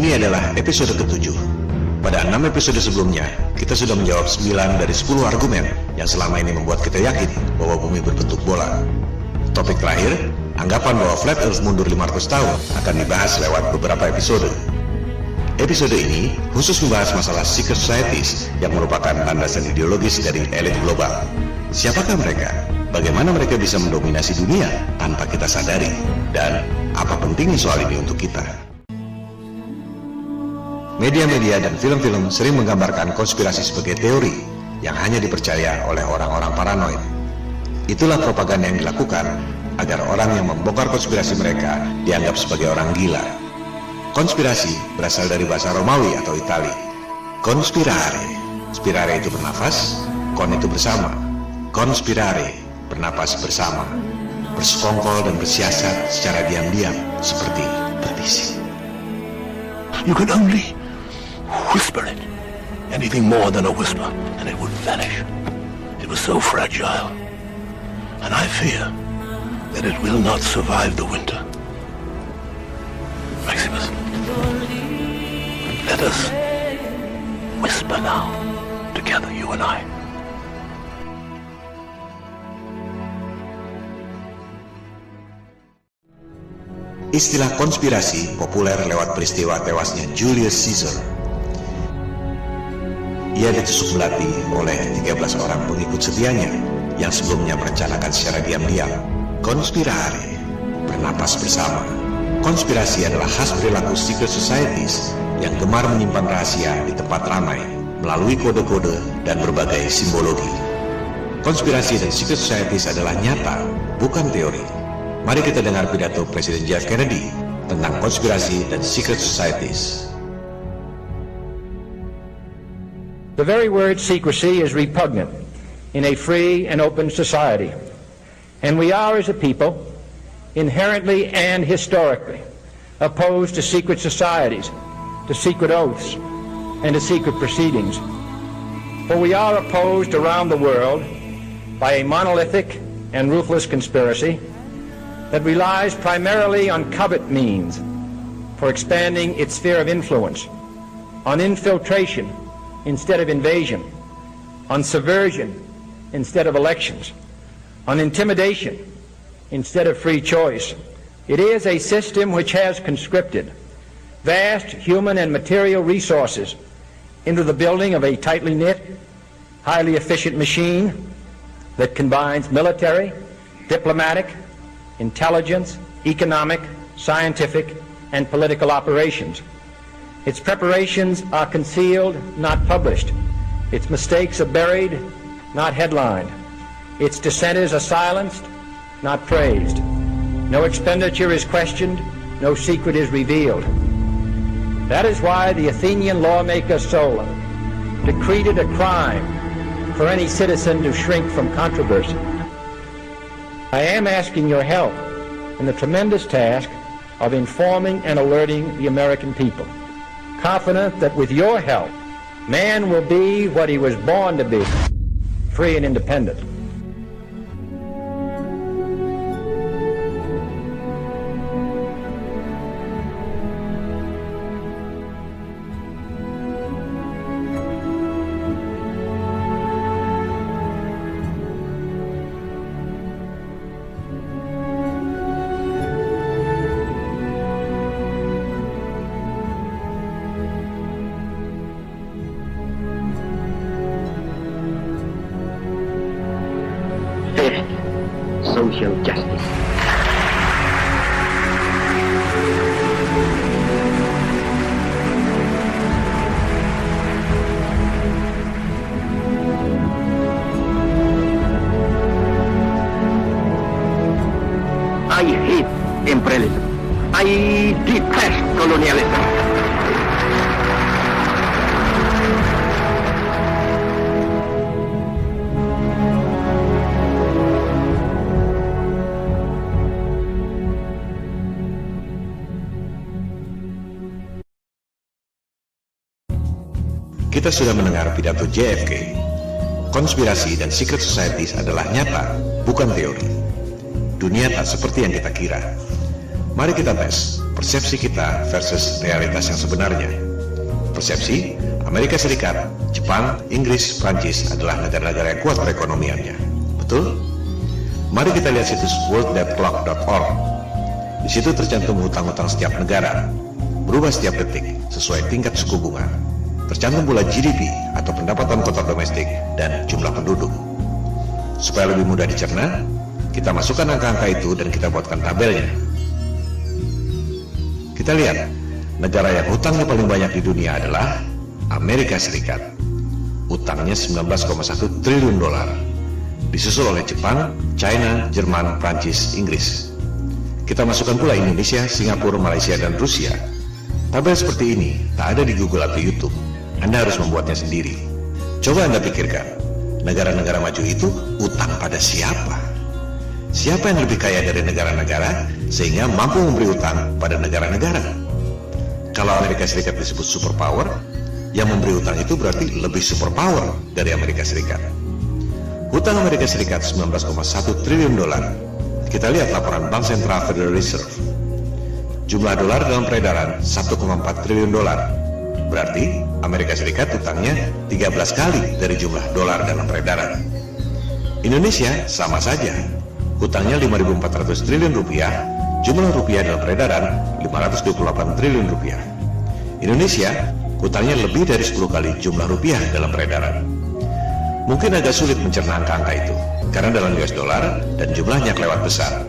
Ini adalah episode ke-7. Pada 6 episode sebelumnya, kita sudah menjawab 9 dari 10 argumen yang selama ini membuat kita yakin bahwa bumi berbentuk bola. Topik terakhir, anggapan bahwa flat earth mundur 500 tahun akan dibahas lewat beberapa episode. Episode ini khusus membahas masalah secret societies yang merupakan landasan ideologis dari elit global. Siapakah mereka? Bagaimana mereka bisa mendominasi dunia tanpa kita sadari? Dan apa pentingnya soal ini untuk kita? Media-media dan film-film sering menggambarkan konspirasi sebagai teori yang hanya dipercaya oleh orang-orang paranoid. Itulah propaganda yang dilakukan agar orang yang membongkar konspirasi mereka dianggap sebagai orang gila. Konspirasi berasal dari bahasa Romawi atau Itali. Konspirare, spirare itu bernafas, kon itu bersama. Konspirare, bernapas bersama, bersekongkol dan bersiasat secara diam-diam seperti berbisik. You can only whisper it. Anything more than a whisper, and it would vanish. It was so fragile. And I fear that it will not survive the winter. Maximus, let us whisper now, together, you and I. Istilah konspirasi populer lewat peristiwa tewasnya Julius Caesar. Ia ditusuk belati oleh 13 orang pengikut setianya yang sebelumnya merencanakan secara diam-diam. Konspirare, bernapas bersama. Konspirasi adalah khas perilaku secret societies yang gemar menyimpan rahasia di tempat ramai melalui kode-kode dan berbagai simbologi. Konspirasi dan secret societies adalah nyata, bukan teori. Mari kita dengar pidato Presiden John F. Kennedy tentang konspirasi dan secret societies. The very word secrecy is repugnant in a free and open society, and we are, as a people, inherently and historically opposed to secret societies, to secret oaths, and to secret proceedings. For we are opposed around the world by a monolithic and ruthless conspiracy that relies primarily on covert means for expanding its sphere of influence, on infiltration instead of invasion, on subversion instead of elections, on intimidation instead of free choice. It is a system which has conscripted vast human and material resources into the building of a tightly knit, highly efficient machine that combines military, diplomatic, intelligence, economic, scientific, and political operations. Its preparations are concealed, not published. Its mistakes are buried, not headlined. Its dissenters are silenced, not praised. No expenditure is questioned, no secret is revealed. That is why the Athenian lawmaker Solon decreed it a crime for any citizen to shrink from controversy. I am asking your help in the tremendous task of informing and alerting the American people, confident that with your help, man will be what he was born to be, free and independent. Social justice. I hate imperialism. I detest colonialism. Kita sudah mendengar pidato JFK. Konspirasi dan secret societies adalah nyata, bukan teori. Dunia tak seperti yang kita kira. Mari kita tes persepsi kita versus realitas yang sebenarnya. Persepsi, Amerika Serikat, Jepang, Inggris, Prancis adalah negara-negara yang kuat perekonomiannya. Betul? Mari kita lihat situs worlddebtclock.org. Di situ tercantum hutang-hutang setiap negara, berubah setiap detik sesuai tingkat suku bunga. Tercantum pula GDP atau pendapatan kotor domestik dan jumlah penduduk. Supaya lebih mudah dicerna, kita masukkan angka-angka itu dan kita buatkan tabelnya. Kita lihat, negara yang hutangnya paling banyak di dunia adalah Amerika Serikat. Hutangnya 19,1 triliun dolar. Disusul oleh Jepang, China, Jerman, Prancis, Inggris. Kita masukkan pula Indonesia, Singapura, Malaysia, dan Rusia. Tabel seperti ini tak ada di Google atau YouTube. Anda harus membuatnya sendiri. Coba Anda pikirkan, negara-negara maju itu utang pada siapa? Siapa yang lebih kaya dari negara-negara sehingga mampu memberi utang pada negara-negara? Kalau Amerika Serikat disebut superpower, yang memberi utang itu berarti lebih superpower dari Amerika Serikat. Hutang Amerika Serikat 19,1 triliun dolar. Kita lihat laporan Bank Sentral Federal Reserve. Jumlah dolar dalam peredaran 1,4 triliun dolar. Berarti Amerika Serikat hutangnya 13 kali dari jumlah dolar dalam peredaran. Indonesia sama saja. Hutangnya 5.400 triliun rupiah, jumlah rupiah dalam peredaran 528 triliun rupiah. Indonesia hutangnya lebih dari 10 kali jumlah rupiah dalam peredaran. Mungkin agak sulit mencerna angka-angka itu, karena dalam US dollar dan jumlahnya kelewat besar.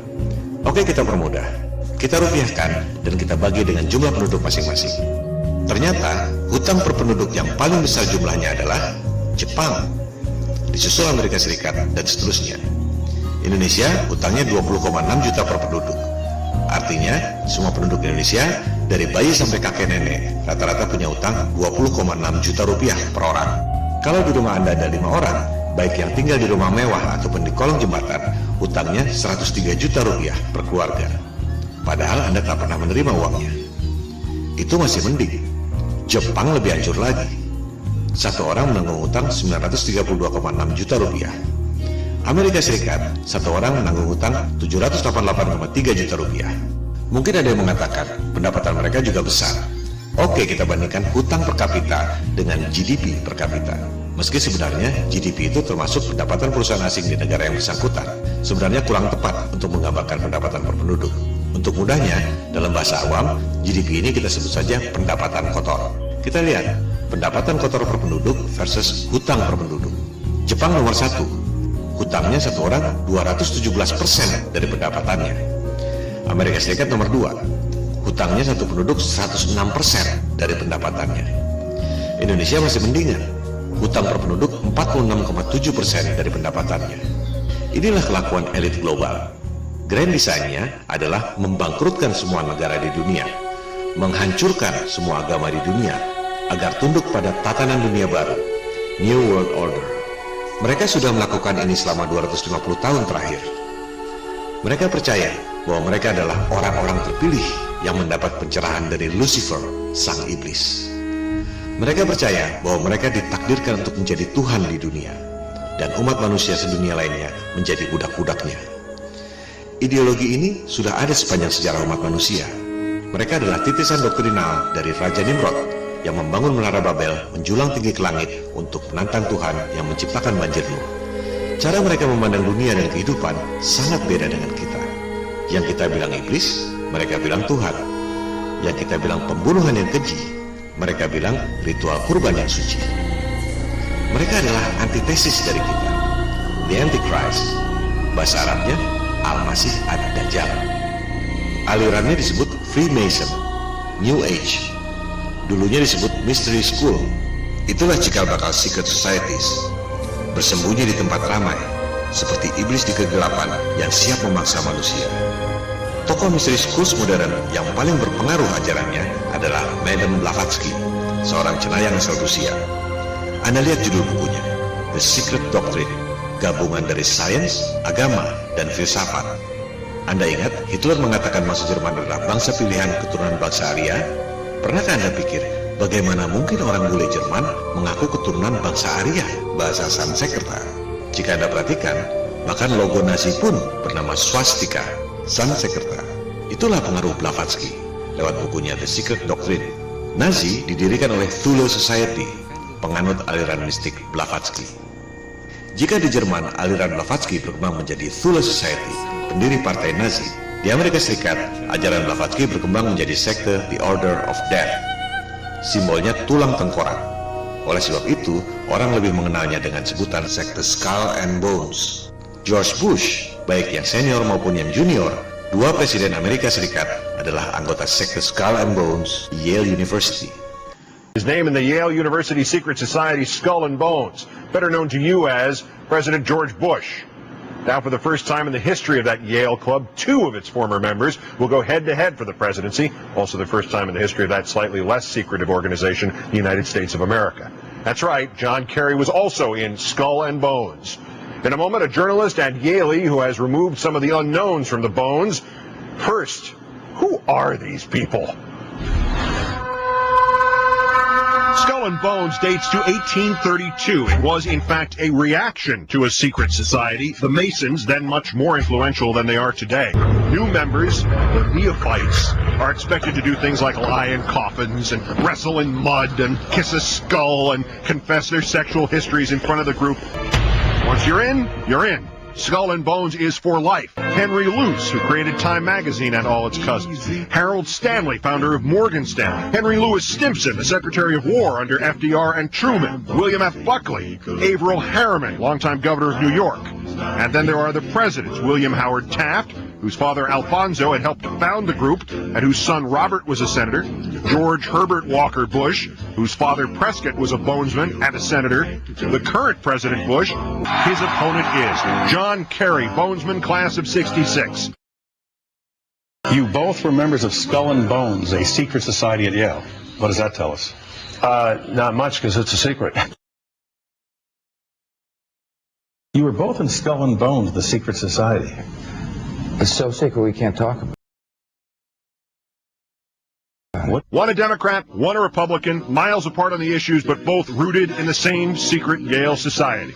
Oke, kita permudah. Kita rupiahkan dan kita bagi dengan jumlah penduduk masing-masing. Ternyata, hutang per penduduk yang paling besar jumlahnya adalah Jepang, disusul Amerika Serikat, dan seterusnya. Indonesia hutangnya 20,6 juta per penduduk. Artinya, semua penduduk Indonesia, dari bayi sampai kakek nenek, rata-rata punya utang 20,6 juta rupiah per orang. Kalau di rumah Anda ada 5 orang, baik yang tinggal di rumah mewah ataupun di kolong jembatan, hutangnya 103 juta rupiah per keluarga. Padahal Anda tak pernah menerima uangnya. Itu masih mending. Jepang lebih hancur lagi. Satu orang menanggung utang 932,6 juta rupiah. Amerika Serikat, satu orang menanggung hutang 788,3 juta rupiah. Mungkin ada yang mengatakan pendapatan mereka juga besar. Oke, kita bandingkan hutang per kapita dengan GDP per kapita. Meski sebenarnya GDP itu termasuk pendapatan perusahaan asing di negara yang bersangkutan, sebenarnya kurang tepat untuk menggambarkan pendapatan per penduduk. Untuk mudahnya, dalam bahasa awam, GDP ini kita sebut saja pendapatan kotor. Kita lihat, pendapatan kotor per penduduk versus hutang per penduduk. Jepang nomor 1. Hutangnya satu orang 217% dari pendapatannya. Amerika Serikat nomor 2. Hutangnya satu penduduk 106% dari pendapatannya. Indonesia masih mendingan. Hutang per penduduk 46,7% dari pendapatannya. Inilah kelakuan elit global. Grand design-nya adalah membangkrutkan semua negara di dunia, menghancurkan semua agama di dunia, agar tunduk pada tatanan dunia baru, New World Order. Mereka sudah melakukan ini selama 250 tahun terakhir. Mereka percaya bahwa mereka adalah orang-orang terpilih yang mendapat pencerahan dari Lucifer, sang iblis. Mereka percaya bahwa mereka ditakdirkan untuk menjadi Tuhan di dunia, dan umat manusia sedunia lainnya menjadi budak-budaknya. Ideologi ini sudah ada sepanjang sejarah umat manusia. Mereka adalah titisan doktrinal dari Raja Nimrod yang membangun menara Babel menjulang tinggi ke langit untuk menantang Tuhan yang menciptakan banjir Nuh. Cara mereka memandang dunia dan kehidupan sangat beda dengan kita. Yang kita bilang iblis, mereka bilang Tuhan. Yang kita bilang pembunuhan yang keji, mereka bilang ritual kurban yang suci. Mereka adalah antitesis dari kita. The Antichrist, bahasa Arabnya Al-Masih Ad-Dajjal. Alirannya disebut Freemason, New Age. Dulunya disebut Mystery School. Itulah cikal bakal secret societies, bersembunyi di tempat ramai, seperti iblis di kegelapan yang siap memaksa manusia. Tokoh Mystery Schools modern yang paling berpengaruh ajarannya adalah Madame Blavatsky, seorang cenayang asal Rusia. Anda lihat judul bukunya, The Secret Doctrine, gabungan dari sains, agama, dan filsafat. Anda ingat Hitler mengatakan bangsa Jerman adalah bangsa pilihan keturunan bangsa Arya? Pernahkah Anda pikir bagaimana mungkin orang bule Jerman mengaku keturunan bangsa Arya, bahasa Sanskerta? Jika Anda perhatikan, bahkan logo Nazi pun bernama swastika, Sanskerta. Itulah pengaruh Blavatsky lewat bukunya The Secret Doctrine. Nazi didirikan oleh Thule Society, penganut aliran mistik Blavatsky. Jika di Jerman aliran Blavatsky berkembang menjadi Thule Society, pendiri partai Nazi, di Amerika Serikat ajaran Blavatsky berkembang menjadi sekte The Order of Death. Simbolnya tulang tengkorak. Oleh sebab itu, orang lebih mengenalnya dengan sebutan sekte Skull and Bones. George Bush, baik yang senior maupun yang junior, dua presiden Amerika Serikat, adalah anggota sekte Skull and Bones Yale University. His name in the Yale University secret society Skull and Bones, better known to you as President George Bush. Now, for the first time in the history of that Yale club, two of its former members will go head-to-head for the presidency. Also the first time in the history of that slightly less secretive organization, the United States of America. That's right, John Kerry was also in Skull and Bones. In a moment, a journalist at Yale who has removed some of the unknowns from the bones. First, who are these people? Skull and Bones dates to 1832. It was, in fact, a reaction to a secret society, the Masons, then much more influential than they are today. New members, the neophytes, are expected to do things like lie in coffins and wrestle in mud and kiss a skull and confess their sexual histories in front of the group. Once you're in, you're in. Skull and Bones is for life. Henry Luce, who created Time magazine and all its cousins. Harold Stanley, founder of Morgan Stanley. Henry Louis Stimson, the Secretary of War under FDR and Truman. William F. Buckley. Averill Harriman, longtime governor of New York. And then there are the presidents. William Howard Taft, whose father Alfonso had helped found the group and whose son Robert was a senator. George Herbert Walker Bush, whose father Prescott was a bonesman and a senator. The current President Bush, his opponent is John Kerry, bonesman, class of 66. You both were members of Skull and Bones, a secret society at Yale. What does that tell us? Not much, because it's a secret. You were both in Skull and Bones, the secret society. It's so secret we can't talk about it. One a Democrat, one a Republican, miles apart on the issues, but both rooted in the same secret Yale society.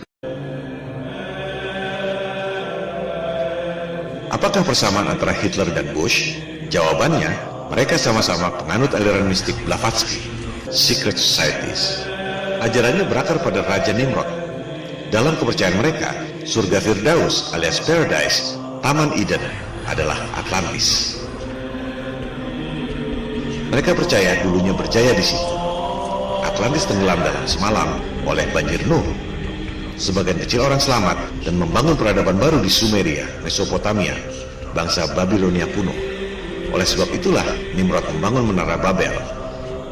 Apakah persamaan antara Hitler dan Bush? Jawabannya, mereka sama-sama penganut aliran mistik Blavatsky, secret societies. Ajarannya berakar pada Raja Nimrod. Dalam kepercayaan mereka, surga Firdaus alias Paradise, Taman Eden, adalah Atlantis. Mereka percaya dulunya berjaya di situ. Atlantis tenggelam dalam semalam oleh banjir Nuh. Sebagian kecil orang selamat dan membangun peradaban baru di Sumeria, Mesopotamia, bangsa Babilonia kuno. Oleh sebab itulah Nimrod membangun menara Babel,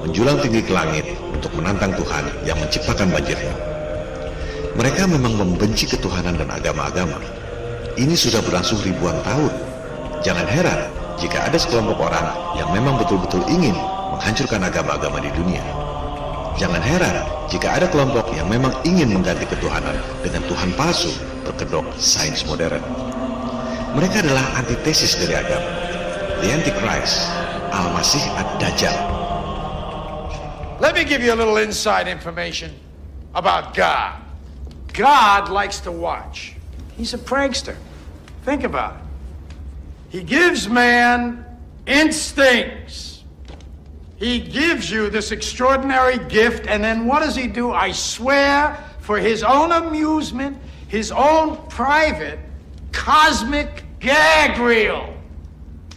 menjulang tinggi ke langit untuk menantang Tuhan yang menciptakan banjirnya. Mereka memang membenci ketuhanan dan agama-agama. Ini sudah berlangsung ribuan tahun. Jangan heran jika ada sekelompok orang yang memang betul-betul ingin menghancurkan agama-agama di dunia. Jangan heran jika ada kelompok yang memang ingin mengganti ketuhanan dengan Tuhan palsu berkedok sains modern. Mereka adalah antitesis dari agama. The Antichrist, Al-Masih Ad-Dajjal. Let me give you a little inside information about God. God likes to watch. He's a prankster. Think about it. He gives man instincts. He gives you this extraordinary gift, and then what does he do? I swear, for his own amusement, his own private cosmic gag reel,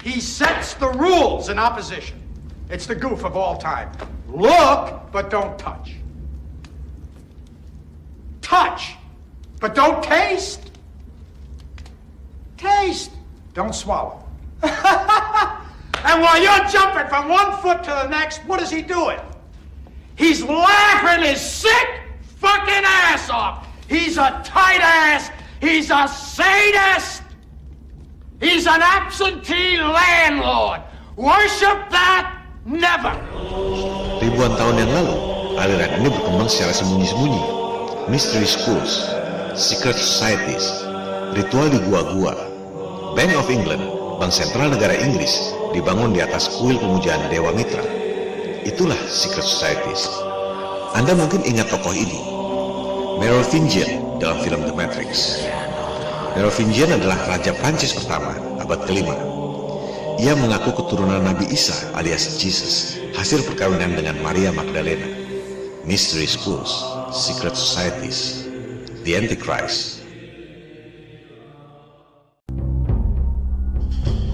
he sets the rules in opposition. It's the goof of all time. Look, but don't touch. Touch, but don't taste. Taste, don't swallow. And while you're jumping from one foot to the next, what is he doing? He's laughing his sick fucking ass off. He's a tight ass. He's a sadist. He's an absentee landlord. Worship that? Never. Ribuan tahun yang lalu, aliran ini berkembang secara sembunyi-sembunyi. Mystery schools, secret societies, ritual di gua-gua. Bank of England, bank sentral negara Inggris, dibangun di atas kuil pemujaan Dewa Mitra. Itulah secret societies. Anda mungkin ingat tokoh ini, Merovingian dalam film The Matrix. Merovingian adalah raja Prancis pertama, abad ke-5. Ia mengaku keturunan Nabi Isa alias Jesus, hasil perkawinan dengan Maria Magdalena. Mystery schools, secret societies, the Antichrist.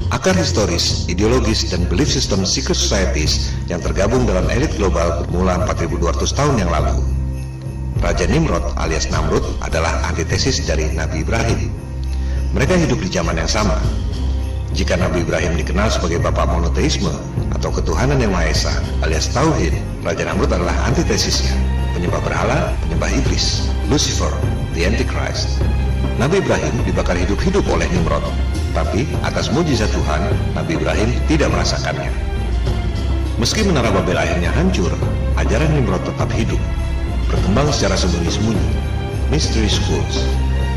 Akar historis, ideologis, dan belief system secret societies yang tergabung dalam elit global bermula 4200 tahun yang lalu. Raja Nimrod alias Namrud adalah antitesis dari Nabi Ibrahim. Mereka hidup di zaman yang sama. Jika Nabi Ibrahim dikenal sebagai bapak monoteisme atau ketuhanan yang Maha Esa alias Tauhid, Raja Namrud adalah antitesisnya, penyembah berhala, penyembah iblis, Lucifer, the Antichrist. Nabi Ibrahim dibakar hidup-hidup oleh Nimrod, tapi atas mujizat Tuhan, Nabi Ibrahim tidak merasakannya. Meski menara Babel akhirnya hancur, ajaran Nimrod tetap hidup, berkembang secara sembunyi-sembunyi. Mystery schools,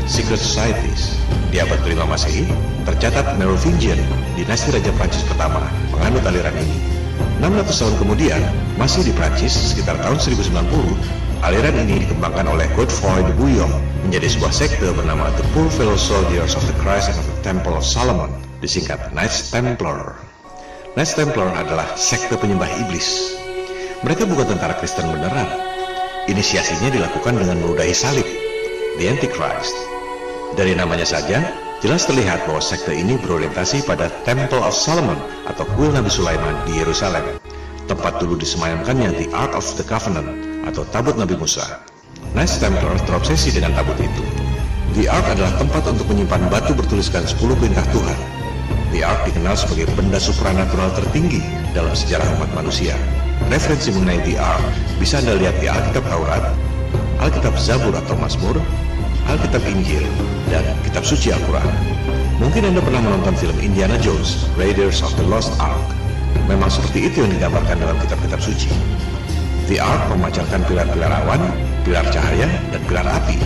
secret societies. Di abad ke-5 Masehi, tercatat Merovingian, dinasti Raja Prancis pertama, menganut aliran ini. 600 tahun kemudian, masih di Prancis, sekitar tahun 1090, aliran ini dikembangkan oleh Godefroy de Bouillon menjadi sebuah sekte bernama The Poor Fellow Soldiers of the Christ and of the Temple of Solomon, disingkat Knights Templar. Knights Templar adalah sekte penyembah iblis. Mereka bukan tentara Kristen beneran. Inisiasinya dilakukan dengan meludahi salib, the Antichrist. Dari namanya saja, jelas terlihat bahwa sekte ini berorientasi pada Temple of Solomon atau kuil Nabi Sulaiman di Yerusalem, tempat dulu disemayamkannya the Ark of the Covenant atau tabut Nabi Musa. Knights Templar terobsesi dengan tabut itu. The Ark adalah tempat untuk menyimpan batu bertuliskan 10 perintah Tuhan. The Ark dikenal sebagai benda supranatural tertinggi dalam sejarah umat manusia. Referensi mengenai The Ark bisa Anda lihat di Alkitab Taurat, Alkitab Zabur atau Mazmur, Alkitab Injil, dan Kitab Suci Al-Quran. Mungkin Anda pernah menonton film Indiana Jones, Raiders of the Lost Ark. Memang seperti itu yang digambarkan dalam kitab-kitab suci. The Ark memancarkan pilar-pilar awan, pilar cahaya, dan pilar api.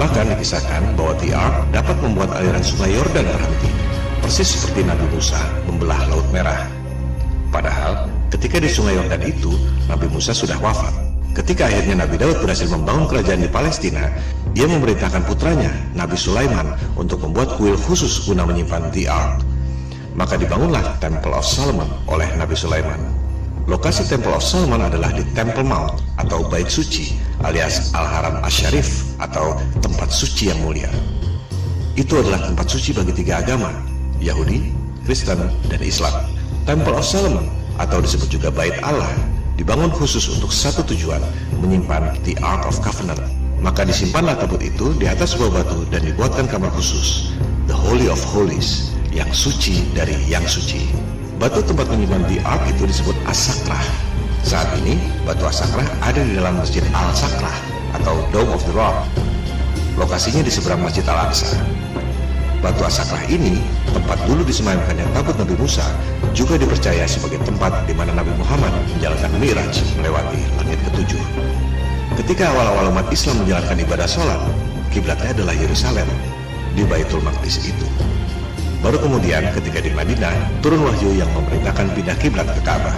Bahkan dikisahkan bahwa The Ark dapat membuat aliran sungai Yordan berhenti, persis seperti Nabi Musa membelah Laut Merah. Padahal, ketika di sungai Yordan itu, Nabi Musa sudah wafat. Ketika akhirnya Nabi Daud berhasil membangun kerajaan di Palestina, ia memerintahkan putranya, Nabi Sulaiman, untuk membuat kuil khusus guna menyimpan The Ark. Maka dibangunlah Temple of Solomon oleh Nabi Sulaiman. Lokasi Temple of Solomon adalah di Temple Mount atau Bait Suci alias Al-Haram Asy-Syarif atau tempat suci yang mulia. Itu adalah tempat suci bagi 3 agama, Yahudi, Kristen, dan Islam. Temple of Solomon atau disebut juga Bait Allah dibangun khusus untuk satu tujuan, menyimpan the Ark of Covenant. Maka disimpanlah tabut itu di atas sebuah batu dan dibuatkan kamar khusus, the Holy of Holies, yang suci dari yang suci. Batu tempat menyimpan the Ark itu disebut As-Sakrah. Saat ini, batu As-Sakrah ada di dalam Masjid Al-Sakrah atau Dome of the Rock. Lokasinya di seberang Masjid Al-Aqsa. Batu As-Sakrah ini, tempat dulu disemayamkannya tabut Nabi Musa, juga dipercaya sebagai tempat di mana Nabi Muhammad menjalankan Mi'raj melewati langit ke-7. Ketika awal-awal umat Islam menjalankan ibadah sholat, kiblatnya adalah Yerusalem, di Baitul Maqdis itu. Baru kemudian ketika di Madinah, turun wahyu yang memerintahkan pindah kiblat ke Ka'bah.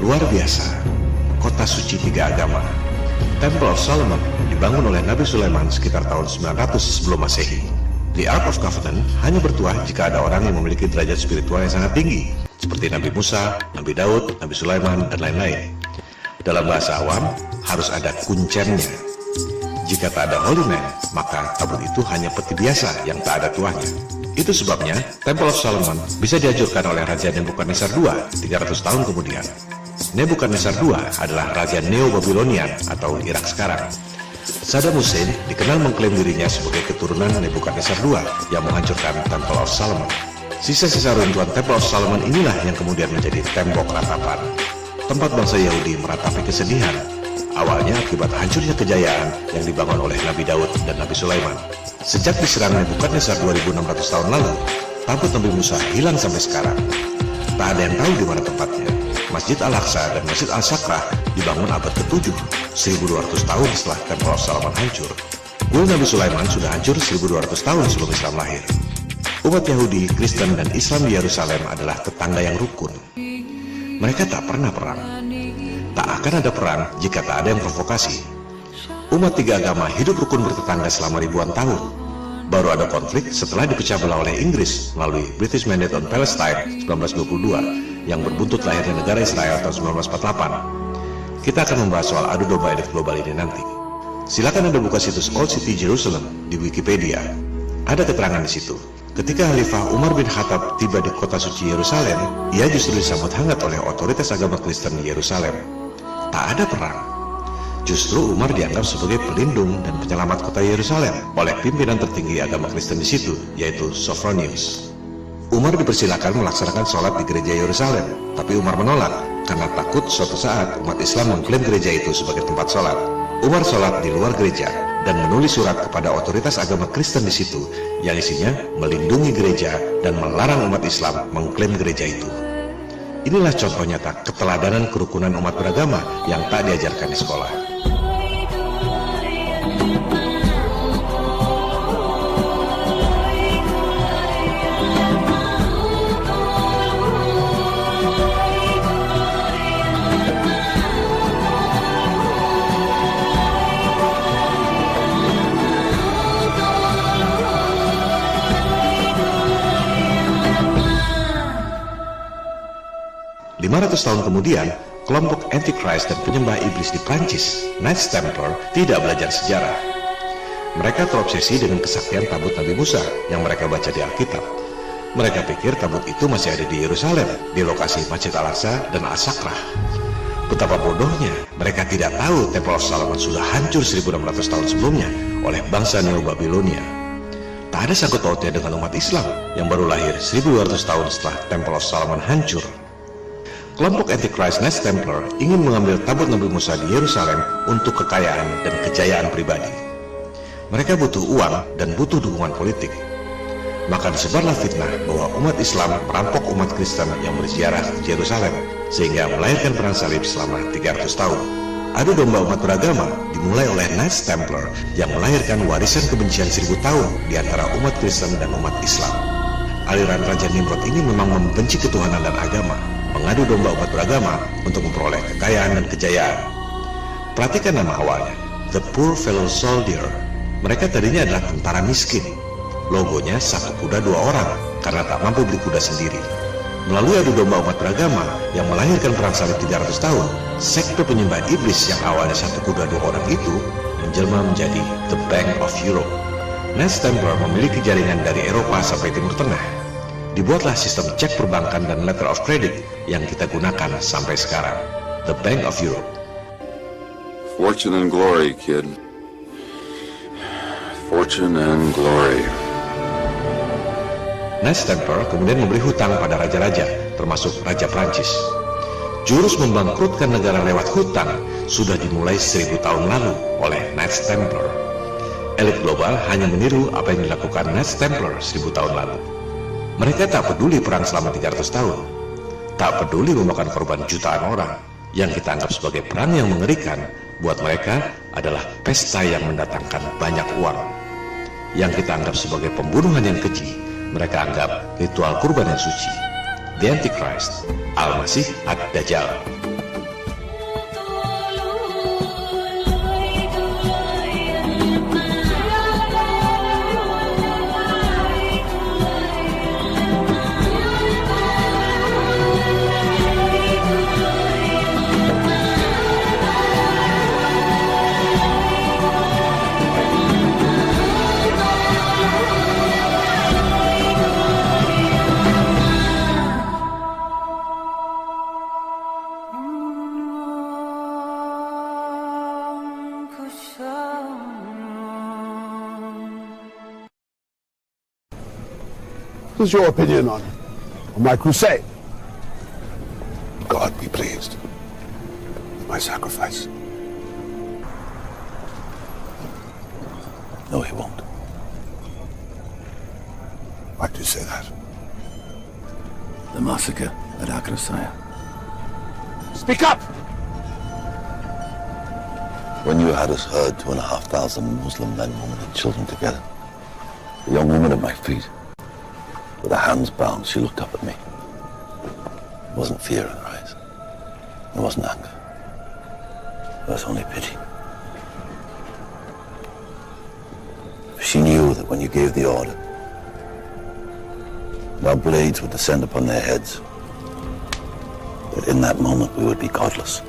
Luar biasa, kota suci 3 agama. Temple of Solomon dibangun oleh Nabi Sulaiman sekitar tahun 900 sebelum Masehi. The Ark of Covenant hanya bertuah jika ada orang yang memiliki derajat spiritual yang sangat tinggi, seperti Nabi Musa, Nabi Daud, Nabi Sulaiman, dan lain-lain. Dalam bahasa awam, harus ada kuncennya. Jika tak ada holy man, maka tabut itu hanya peti biasa yang tak ada tuahnya. Itu sebabnya, Temple of Solomon bisa dihancurkan oleh Raja Nebukadnezar II 300 tahun kemudian. Nebukadnezar II adalah Raja Neo-Babylonian atau Irak sekarang. Saddam Hussein dikenal mengklaim dirinya sebagai keturunan Nebukadnezar II yang menghancurkan Temple of Solomon. Sisa-sisa runtuhan Temple of Solomon inilah yang kemudian menjadi tembok ratapan. Tempat bangsa Yahudi meratapi kesedihan, awalnya akibat hancurnya kejayaan yang dibangun oleh Nabi Daud dan Nabi Sulaiman. Sejak diserang Nebukadnezar 2600 tahun lalu, tabut Nabi Musa hilang sampai sekarang. Tak ada yang tahu di mana tempatnya. Masjid Al-Aqsa dan Masjid Al-Sakrah dibangun abad ke-7, 1200 tahun setelah Temple of Solomon hancur. Kuil Nabi Sulaiman sudah hancur 1200 tahun sebelum Islam lahir. Umat Yahudi, Kristen, dan Islam di Yerusalem adalah tetangga yang rukun. Mereka tak pernah perang. Tak akan ada perang jika tak ada yang provokasi. Umat 3 agama hidup rukun bertetangga selama ribuan tahun. Baru ada konflik setelah dipecah belah oleh Inggris melalui British Mandate on Palestine 1922 yang berbuntut lahirnya negara Israel tahun 1948. Kita akan membahas soal adu domba elit global ini nanti. Silakan Anda buka situs Old City Jerusalem di Wikipedia. Ada keterangan di situ. Ketika Khalifah Umar bin Khattab tiba di kota suci Yerusalem, ia justru disambut hangat oleh otoritas agama Kristen di Yerusalem. Tak ada perang. Justru Umar dianggap sebagai pelindung dan penyelamat kota Yerusalem oleh pimpinan tertinggi agama Kristen di situ, yaitu Sophronius. Umar dipersilakan melaksanakan sholat di gereja Yerusalem, tapi Umar menolak karena takut suatu saat umat Islam mengklaim gereja itu sebagai tempat sholat. Umar sholat di luar gereja dan menulis surat kepada otoritas agama Kristen di situ yang isinya melindungi gereja dan melarang umat Islam mengklaim gereja itu. Inilah contoh nyata keteladanan kerukunan umat beragama yang tak diajarkan di sekolah. 500 tahun kemudian, kelompok Antichrist dan penyembah iblis di Prancis, Knights Templar, tidak belajar sejarah. Mereka terobsesi dengan kesaktian tabut Nabi Musa yang mereka baca di Alkitab. Mereka pikir tabut itu masih ada di Yerusalem, di lokasi Masjid Al-Aqsa dan As-Sakrah. Betapa bodohnya, mereka tidak tahu Temple of Solomon sudah hancur 1600 tahun sebelumnya oleh bangsa Neo-Babilonia. Tak ada sangkut pautnya dengan umat Islam yang baru lahir 1200 tahun setelah Temple of Solomon hancur. Kelompok Antichrist Knights Templar ingin mengambil tabut Nabi Musa di Yerusalem untuk kekayaan dan kejayaan pribadi. Mereka butuh uang dan butuh dukungan politik. Maka disebarlah fitnah bahwa umat Islam merampok umat Kristen yang berziarah ke Yerusalem, sehingga melahirkan perang salib selama 300 tahun. Adu domba umat beragama dimulai oleh Knights Templar yang melahirkan warisan kebencian 1000 tahun di antara umat Kristen dan umat Islam. Aliran Raja Nimrod ini memang membenci ketuhanan dan agama, mengadu domba umat beragama untuk memperoleh kekayaan dan kejayaan. Perhatikan nama awalnya, The Poor Fellow Soldier. Mereka tadinya adalah tentara miskin. Logonya satu kuda 2 orang karena tak mampu beli kuda sendiri. Melalui adu domba umat beragama yang melahirkan perang salib 300 tahun, sekte penyembah iblis yang awalnya satu kuda 2 orang itu menjelma menjadi The Bank of Europe. Knights Templar memiliki jaringan dari Eropa sampai Timur Tengah. Dibuatlah sistem cek perbankan dan letter of credit yang kita gunakan sampai sekarang, The Bank of Europe. Fortune and glory, kid. Fortune and glory. Knights Templar kemudian memberi hutang pada raja-raja, termasuk Raja Prancis. Jurus membangkrutkan negara lewat hutang sudah dimulai 1000 tahun lalu oleh Knights Templar. Elit global hanya meniru apa yang dilakukan Knights Templar 1000 tahun lalu. Mereka tak peduli perang selama 300 tahun, tak peduli memakan korban jutaan orang. Yang kita anggap sebagai perang yang mengerikan, buat mereka adalah pesta yang mendatangkan banyak uang. Yang kita anggap sebagai pembunuhan yang keji, mereka anggap ritual kurban yang suci. The Antichrist, Al-Masih Ad-Dajjal. What is your opinion on my crusade? God be pleased with my sacrifice. No, he won't. Why do you say that? The massacre at Akrasaya. Speak up! When you had us herd 2,500 Muslim men, women, and children together, the young woman at my feet, with her hands bound, she looked up at me. It wasn't fear in her eyes. It wasn't anger. It was only pity. She knew that when you gave the order, our blades would descend upon their heads. That in that moment we would be godless.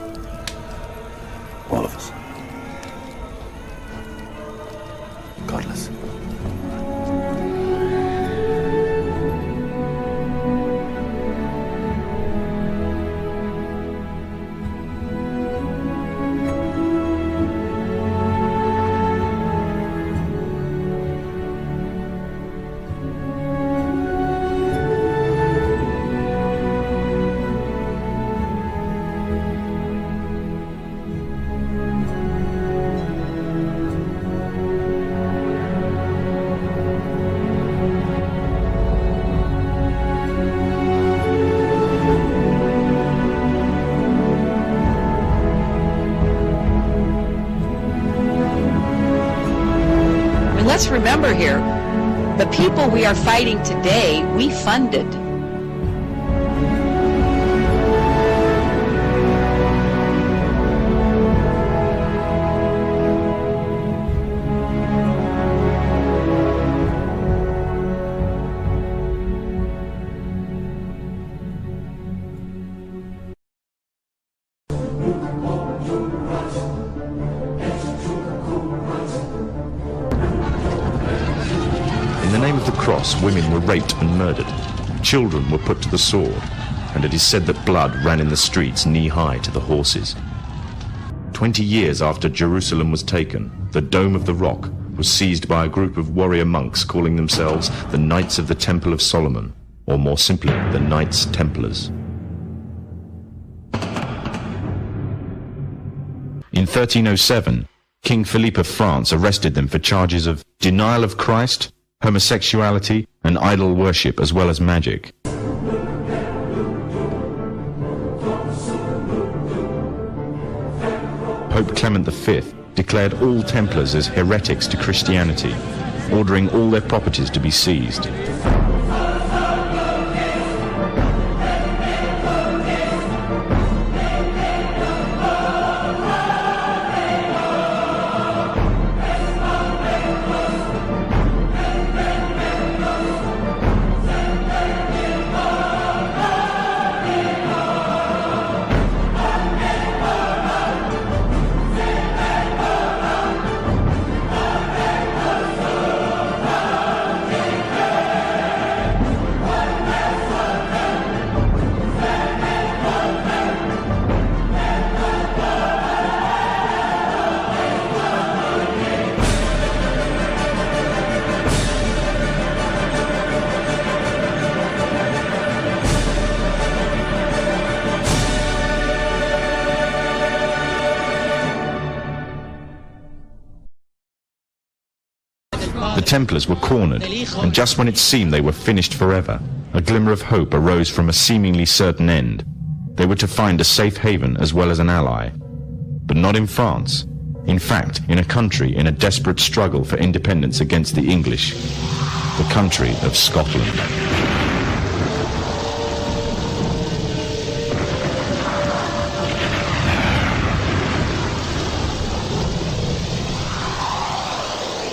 All of us. Godless. Let's remember here, the people we are fighting today, we funded. In the name of the cross, women were raped and murdered. Children were put to the sword, and it is said that blood ran in the streets knee-high to the horses. 20 years after Jerusalem was taken, the Dome of the Rock was seized by a group of warrior monks calling themselves the Knights of the Temple of Solomon, or more simply, the Knights Templars. In 1307, King Philippe of France arrested them for charges of denial of Christ, homosexuality, and idol worship, as well as magic. Pope Clement V declared all Templars as heretics to Christianity, ordering all their properties to be seized. The Templars were cornered, and just when it seemed they were finished forever, a glimmer of hope arose from a seemingly certain end. They were to find a safe haven as well as an ally. But not in France. In fact, in a country in a desperate struggle for independence against the English. The country of Scotland.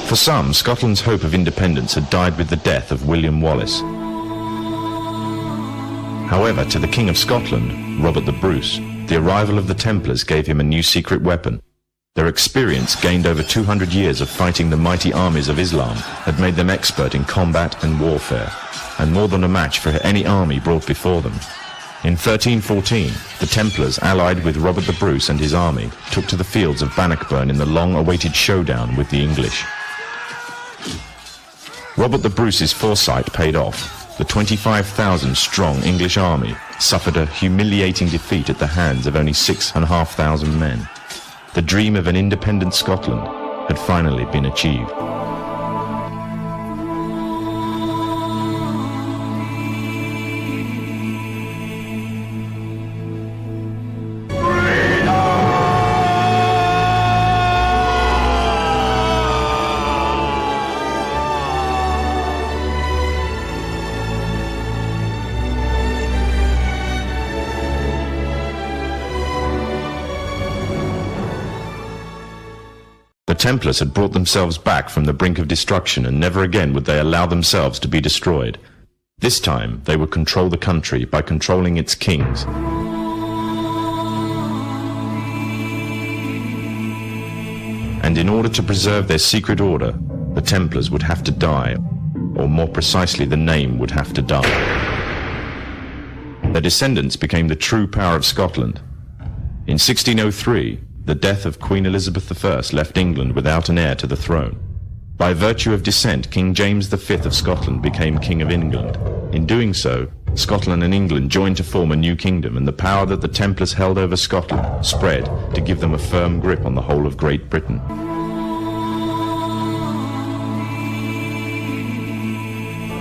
For some, Scotland's hope of independence had died with the death of William Wallace. However, to the King of Scotland, Robert the Bruce, the arrival of the Templars gave him a new secret weapon. Their experience, gained over 200 years of fighting the mighty armies of Islam, had made them expert in combat and warfare, and more than a match for any army brought before them. In 1314, the Templars, allied with Robert the Bruce and his army, took to the fields of Bannockburn in the long-awaited showdown with the English. Robert the Bruce's foresight paid off. The 25,000-strong English army suffered a humiliating defeat at the hands of only 6,500 men. The dream of an independent Scotland had finally been achieved. The Templars had brought themselves back from the brink of destruction, and never again would they allow themselves to be destroyed. This time, they would control the country by controlling its kings. And in order to preserve their secret order, the Templars would have to die, or more precisely, the name would have to die. Their descendants became the true power of Scotland. In 1603, the death of Queen Elizabeth I left England without an heir to the throne. By virtue of descent, King James V of Scotland became King of England. In doing so, Scotland and England joined to form a new kingdom, and the power that the Templars held over Scotland spread to give them a firm grip on the whole of Great Britain.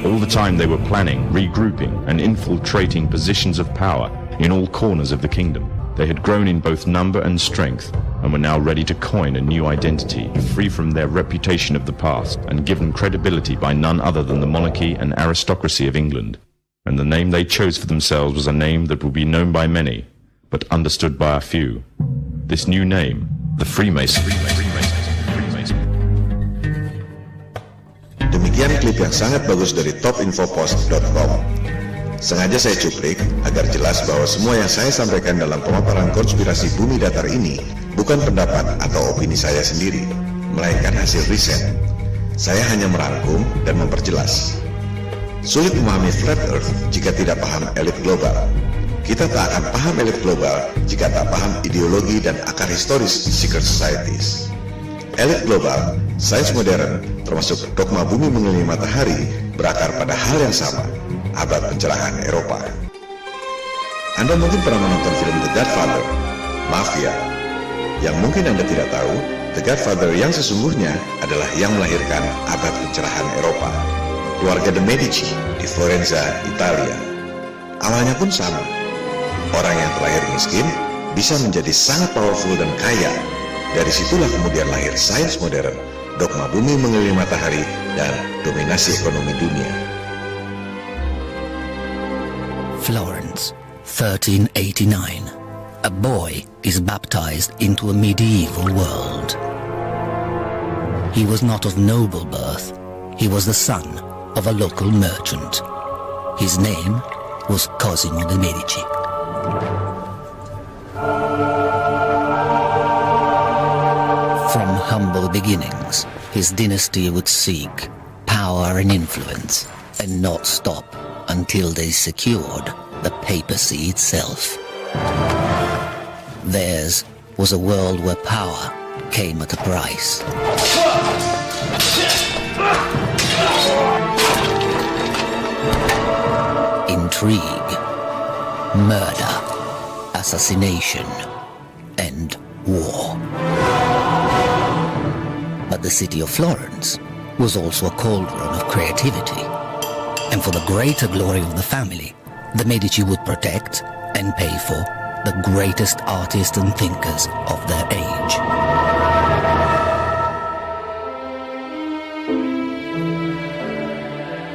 All the time they were planning, regrouping, and infiltrating positions of power in all corners of the kingdom. They had grown in both number and strength, and were now ready to coin a new identity, free from their reputation of the past, and given credibility by none other than the monarchy and aristocracy of England. And the name they chose for themselves was a name that would be known by many, but understood by a few. This new name, the Freemasons. Demikian klip yang sangat bagus dari topinfopost.com. Sengaja saya cuplik agar jelas bahwa semua yang saya sampaikan dalam pemaparan konspirasi bumi datar ini bukan pendapat atau opini saya sendiri, melainkan hasil riset. Saya hanya merangkum dan memperjelas. Sulit memahami flat earth jika tidak paham elit global. Kita tak akan paham elit global jika tak paham ideologi dan akar historis secret societies. Elit global, sains modern, termasuk dogma bumi mengelilingi matahari, berakar pada hal yang sama, abad pencerahan Eropa. Anda mungkin pernah menonton film The Godfather, Mafia. Yang mungkin Anda tidak tahu, The Godfather yang sesungguhnya adalah yang melahirkan abad pencerahan Eropa. Keluarga de Medici di Florenza, Italia. Awalnya pun sama. Orang yang terlahir miskin bisa menjadi sangat powerful dan kaya. Dari situlah kemudian lahir sains modern, dogma bumi mengelilingi matahari, dan dominasi ekonomi dunia. Florence, 1389. A boy is baptized into a medieval world. He was not of noble birth. He was the son of a local merchant. His name was Cosimo de' Medici. From humble beginnings, his dynasty would seek power and influence, and not stop until they secured the papacy itself. Theirs was a world where power came at a price. Intrigue, murder, assassination, and war. But the city of Florence was also a cauldron of creativity. And for the greater glory of the family, the Medici would protect and pay for the greatest artists and thinkers of their age.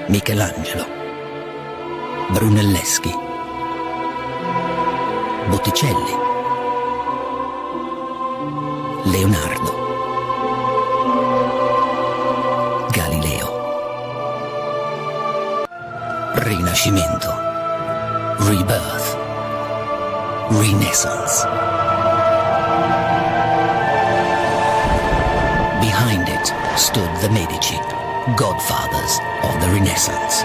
Michelangelo, Brunelleschi, Botticelli, Leonardo, Galileo. Rinascimento, rebirth, renaissance. Behind it stood the Medici, godfathers of the Renaissance.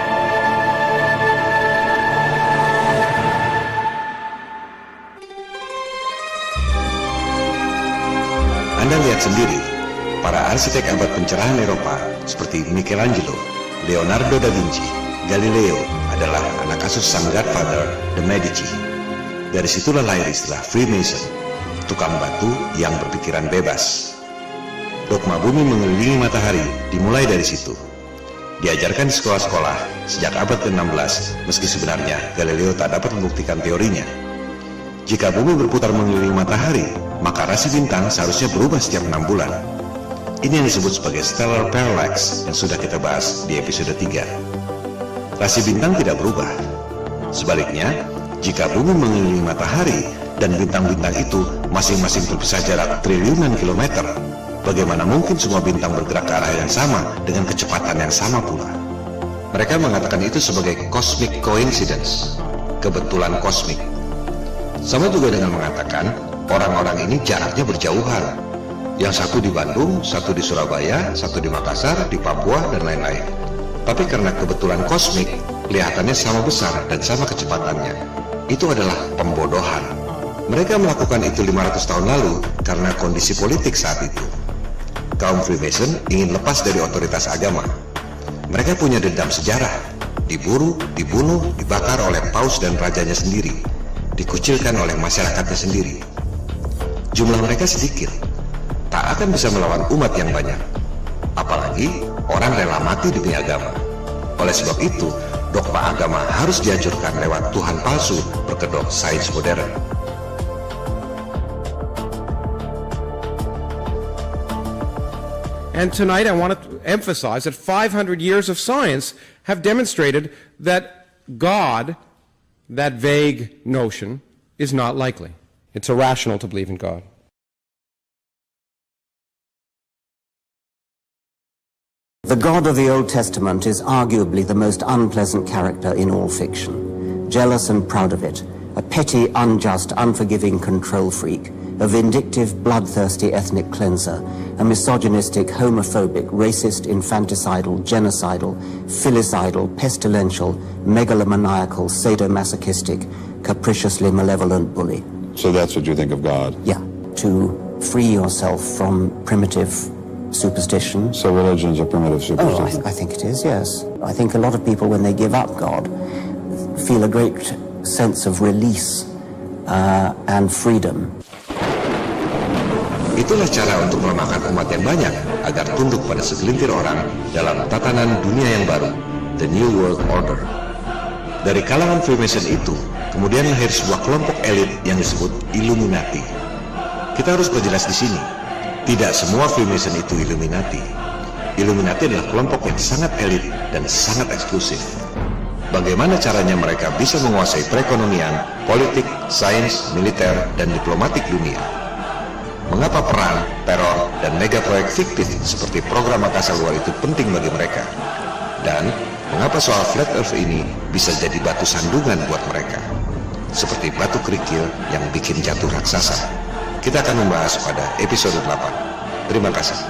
Anda lihat sendiri, para arsitek abad pencerahan Eropa seperti Michelangelo, Leonardo da Vinci, Galileo adalah anak asuh sang godfather, the Medici. Dari situlah lahir istilah Freemason, tukang batu yang berpikiran bebas. Dogma bumi mengelilingi matahari dimulai dari situ. Diajarkan di sekolah-sekolah sejak abad ke-16, meski sebenarnya Galileo tak dapat membuktikan teorinya. Jika bumi berputar mengelilingi matahari, maka rasi bintang seharusnya berubah setiap 6 bulan. Ini yang disebut sebagai stellar parallax yang sudah kita bahas di episode 3. Rasi bintang tidak berubah. Sebaliknya, jika bumi mengelilingi matahari dan bintang-bintang itu masing-masing terpisah jarak triliunan kilometer, Bagaimana mungkin semua bintang bergerak ke arah yang sama dengan kecepatan yang sama pula? Mereka mengatakan itu sebagai cosmic coincidence, kebetulan kosmik. Sama juga dengan mengatakan orang-orang ini jaraknya berjauhan. Yang satu di Bandung, satu di Surabaya, satu di Makassar, di Papua, dan lain-lain. Tapi karena kebetulan kosmik, kelihatannya sama besar dan sama kecepatannya. Itu adalah pembodohan. Mereka melakukan itu 500 tahun lalu karena kondisi politik saat itu. Kaum Freemason ingin lepas dari otoritas agama. Mereka punya dendam sejarah, diburu, dibunuh, dibakar oleh paus dan rajanya sendiri, dikucilkan oleh masyarakatnya sendiri. Jumlah mereka sedikit, tak akan bisa melawan umat yang banyak. Apalagi orang rela mati demi agama. Oleh sebab itu, dogma agama harus dihancurkan lewat Tuhan palsu berkedok sains modern. And tonight I want to emphasize that 500 years of science have demonstrated that God, that vague notion, is not likely. It's irrational to believe in God. The God of the Old Testament is arguably the most unpleasant character in all fiction. Jealous and proud of it, a petty, unjust, unforgiving control freak, a vindictive, bloodthirsty ethnic cleanser, a misogynistic, homophobic, racist, infanticidal, genocidal, filicidal, pestilential, megalomaniacal, sadomasochistic, capriciously malevolent bully. So that's what you think of God? Yeah, to free yourself from primitive superstition. So religion's a primitive superstition? Oh, I think it is, yes. I think a lot of people, when they give up God, feel a great sense of release and freedom. Itulah cara untuk melemahkan umat yang banyak agar tunduk pada segelintir orang dalam tatanan dunia yang baru, the New World Order. Dari kalangan Freemason itu, kemudian lahir sebuah kelompok elit yang disebut Illuminati. Kita harus perjelas di sini, tidak semua Freemason itu Illuminati. Illuminati adalah kelompok yang sangat elit dan sangat eksklusif. Bagaimana caranya mereka bisa menguasai perekonomian, politik, sains, militer, dan diplomatik dunia? Mengapa perang, teror, dan mega proyek fiktif seperti program angkasa luar itu penting bagi mereka? Dan mengapa soal flat earth ini bisa jadi batu sandungan buat mereka? Seperti batu kerikil yang bikin jatuh raksasa. Kita akan membahas pada episode 8. Terima kasih.